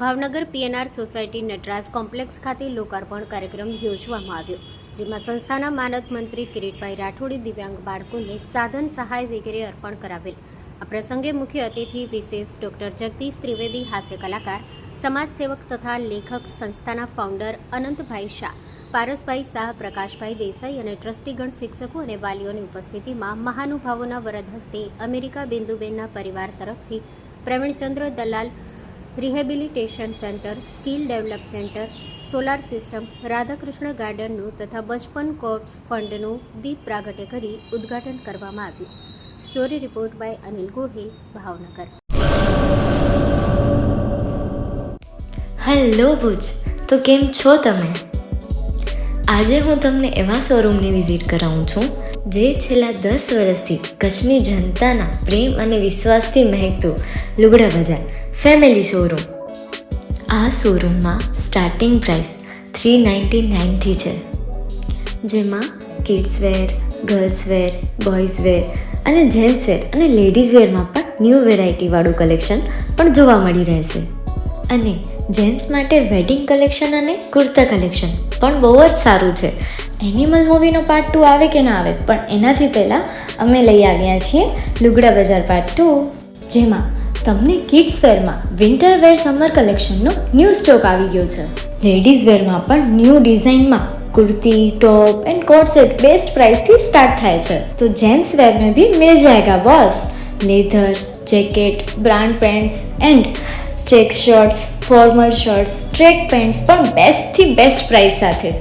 Bhavnagar PNR society Nataraj complex ખાતે લોકાર્પણ કાર્યક્રમ યોજવામાં આવ્યો, જેમાં સંસ્થાના માનદ મંત્રી કિરીટભાઈ રાઠોડે દિવ્યાંગ બાળકોને સાધન સહાય વગેરે અર્પણ કરાવેલ. આ પ્રસંગે મુખ્ય અતિથિ વિશેષ ડોક્ટર જગદીશ ત્રિવેદી, હાસ્ય કલાકાર, સમાજસેવક તથા લેખક, સંસ્થાના ફાઉન્ડર અનંતભાઈ શાહ, પારસભાઈ શાહ, પ્રકાશભાઈ દેસાઈ અને ટ્રસ્ટીગણ, શિક્ષકો અને વાલીઓની ઉપસ્થિતિમાં મહાનુભાવોના વરદ હસ્તે અમેરિકા બિંદુબેનના પરિવાર તરફથી Pravinchandra Dalal rehabilitation centre, skill develop centre, solar system, Radhakrishna ગાર્ડનનું તથા બચપન કોર્પ્સ ફંડનું દીપ પ્રાગટ્ય કરી ઉદ્ઘાટન કરવામાં આવ્યું. Story report by Anil Gohil, Bhavnagar. Hello Bhuj, તો કેમ છો તમે? આજે હું તમને એવા શોરૂમની વિઝિટ કરાવું છું જે છેલ્લા 10 વર્ષથી કચ્છની જનતાના પ્રેમ અને વિશ્વાસથી મહેકતું લુગડા બજાર ફેમિલી શોરૂમ. આ શોરૂમમાં સ્ટાર્ટિંગ પ્રાઇસ 399થી છે, જેમાં kids wear, girls wear, boys wear અને જેન્ટ્સ વેર અને લેડીઝ વેરમાં પણ ન્યૂ વેરાયટીવાળું કલેક્શન પણ જોવા મળી રહેશે. અને જેન્ટ્સ માટે વેડિંગ કલેક્શન અને કુર્તા કલેક્શન પણ બહુ જ સારું છે. એનિમલ મૂવીનો પાર્ટ 2 આવે કે ના આવે, પણ એનાથી પહેલાં અમે લઈ આવ્યા છીએ લુગડા બજાર પાર્ટ 2, જેમાં તમને કિડ્સ વેરમાં વિન્ટર વેર સમર કલેક્શનનો ન્યૂ સ્ટોક આવી ગયો છે. લેડીઝ વેરમાં પણ ન્યૂ ડિઝાઇનમાં kurti, top and coat set best price थी स्टार्ट थाय छे. तो जेंट्स वेर में भी मिल जाएगा boss. Leather, jacket, brand pants and check shirts, formal shirts, track pants पर बेस्ट थी बेस्ट प्राइस साथे.